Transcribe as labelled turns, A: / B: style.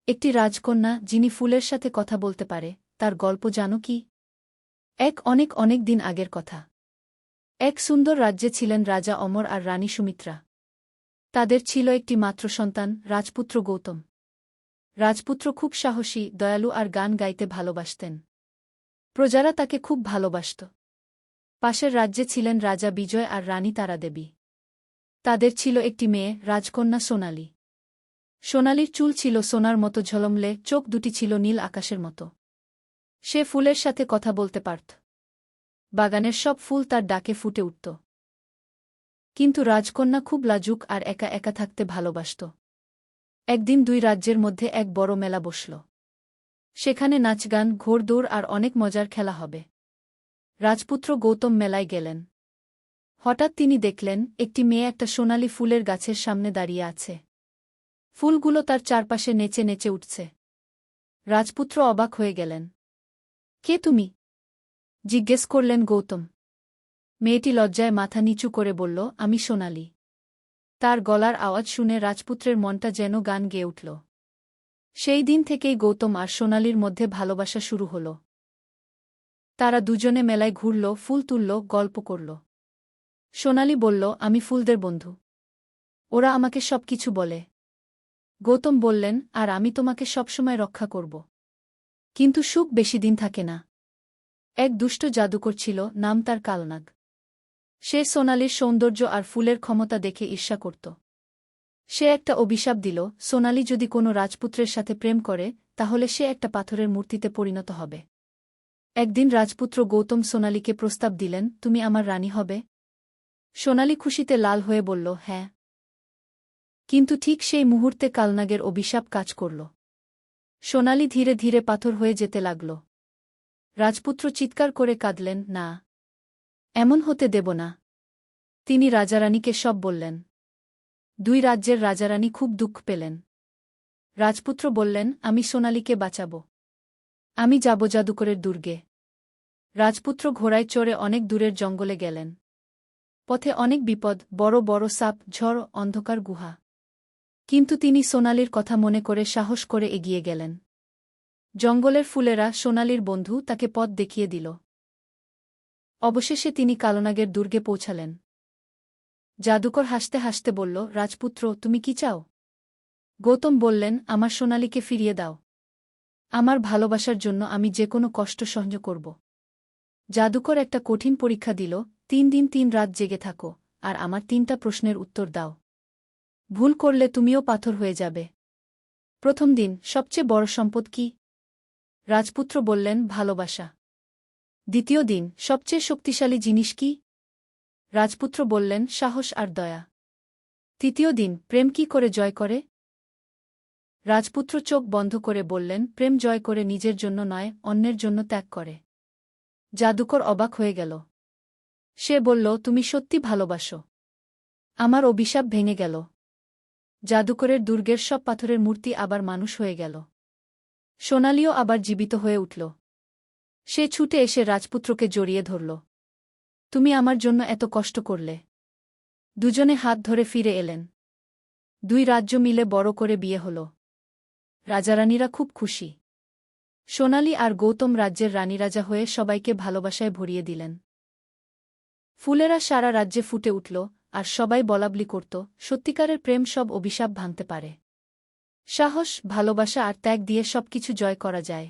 A: একটি রাজকন্যা যিনি ফুলের সাথে কথা বলতে পারে, তার গল্প জানো কি? অনেক অনেক দিন আগের কথা। এক সুন্দর রাজ্যে ছিলেন রাজা অমর আর রানী সুমিত্রা। তাদের ছিল একটি মাত্র সন্তান, রাজপুত্র গৌতম। রাজপুত্র খুব সাহসী, দয়ালু আর গান গাইতে ভালোবাসতেন। প্রজারা তাকে খুব ভালোবাসত। পাশের রাজ্যে ছিলেন রাজা বিজয় আর রানী তারাদেবী। তাদের ছিল একটি মেয়ে, রাজকন্যা সোনালী। সোনালীর চুল ছিল সোনার মতো ঝলমলে, চোখ দুটি ছিল নীল আকাশের মতো। সে ফুলের সাথে কথা বলতে পারত। বাগানের সব ফুল তার ডাকে ফুটে উঠত। কিন্তু রাজকন্যা খুব লাজুক আর একা একা থাকতে ভালোবাসত। একদিন দুই রাজ্যের মধ্যে এক বড় মেলা বসল। সেখানে নাচগান, ঘোড়দৌড় আর অনেক মজার খেলা হবে। রাজপুত্র গৌতম মেলায় গেলেন। হঠাৎ তিনি দেখলেন একটি মেয়ে একটা সোনালি ফুলের গাছের সামনে দাঁড়িয়ে আছে। ফুলগুলো তার চারপাশে নেচে নেচে উঠছে। রাজপুত্র অবাক হয়ে গেলেন। কে তুমি? জিজ্ঞেস করলেন গৌতম। মেয়েটি লজ্জায় মাথা নিচু করে বলল, আমি সোনালী। তার গলার আওয়াজ শুনে রাজপুত্রের মনটা যেন গান গেয়ে উঠল। সেই দিন থেকেই গৌতম আর সোনালীর মধ্যে ভালোবাসা শুরু হল। তারা দুজনে মেলায় ঘুরল, ফুল তুলল, গল্প করল। সোনালী বলল, আমি ফুলদের বন্ধু। ওরা আমাকে সবকিছু বলে। গৌতম বললেন, আর আমি তোমাকে সবসময় রক্ষা করব। কিন্তু সুখ বেশি দিন থাকে না। এক দুষ্ট জাদুকর ছিল, নাম তার কালনাগ। সে সোনালীর সৌন্দর্য আর ফুলের ক্ষমতা দেখে ঈর্ষা করত। সে একটা অভিশাপ দিল, সোনালী যদি কোনো রাজপুত্রের সাথে প্রেম করে, তাহলে সে একটা পাথরের মূর্তিতে পরিণত হবে। একদিন রাজপুত্র গৌতম সোনালীকে প্রস্তাব দিলেন, তুমি আমার রানী হবে? সোনালী খুশিতে লাল হয়ে বলল, হ্যাঁ। কিন্তু ঠিক সেই মুহূর্তে কালনাগের অভিশাপ কাজ করল। সোনালী ধীরে ধীরে পাথর হয়ে যেতে লাগল। রাজপুত্র চিৎকার করে কাঁদলেন, না, এমন হতে দেব না। তিনি রাজারানীকে সব বললেন। দুই রাজ্যের রাজারানী খুব দুঃখ পেলেন। রাজপুত্র বললেন, আমি সোনালীকে বাঁচাব। আমি যাব জাদুকরের দুর্গে। রাজপুত্র ঘোড়ায় চড়ে অনেক দূরের জঙ্গলে গেলেন। পথে অনেক বিপদ, বড় বড় সাপ, ঝড়, অন্ধকার গুহা। কিন্তু তিনি সোনালীর কথা মনে করে সাহস করে এগিয়ে গেলেন। জঙ্গলের ফুলেরা, সোনালীর বন্ধু, তাকে পথ দেখিয়ে দিল। অবশেষে তিনি কালনাগের দুর্গে পৌঁছালেন। জাদুকর হাসতে হাসতে বলল, রাজপুত্র, তুমি কি চাও? গৌতম বললেন, আমার সোনালীকে ফিরিয়ে দাও। আমার ভালোবাসার জন্য আমি যে কোনো কষ্ট সহ্য করব। জাদুকর একটা কঠিন পরীক্ষা দিল, 3 দিন 3 রাত জেগে থাকো, আর আমার 3টা প্রশ্নের উত্তর দাও। ভুল করলে তুমিও পাথর হয়ে যাবে। প্রথম দিন, সবচেয়ে বড় সম্পদ কি? রাজপুত্র বললেন, ভালোবাসা। দ্বিতীয় দিন, সবচেয়ে শক্তিশালী জিনিস কি? রাজপুত্র বললেন, সাহস আর দয়া। তৃতীয় দিন, প্রেম কি করে জয় করে? রাজপুত্র চোখ বন্ধ করে বললেন, প্রেম জয় করে নিজের জন্য নয়, অন্যের জন্য ত্যাগ করে। জাদুকর অবাক হয়ে গেল। সে বলল, তুমি সত্যি ভালোবাসো। আমার অভিশাপ ভেঙে গেল। জাদুকরের দুর্গের সব পাথরের মূর্তি আবার মানুষ হয়ে গেল। সোনালীও আবার জীবিত হয়ে উঠল। সে ছুটে এসে রাজপুত্রকে জড়িয়ে ধরল। তুমি আমার জন্য এত কষ্ট করলে। দুজনে হাত ধরে ফিরে এলেন। দুই রাজ্য মিলে বড় করে বিয়ে হল। রাজারানীরা খুব খুশি। সোনালী আর গৌতম রাজ্যের রানীরাজা হয়ে সবাইকে ভালোবাসায় ভরিয়ে দিলেন। ফুলেরা সারা রাজ্যে ফুটে উঠল, আর সবাই বলাবলি করত, সত্যিকারের প্রেম সব অভিশাপ ভাঙতে পারে। সাহস, ভালোবাসা আর ত্যাগ দিয়ে সবকিছু জয় করা যায়।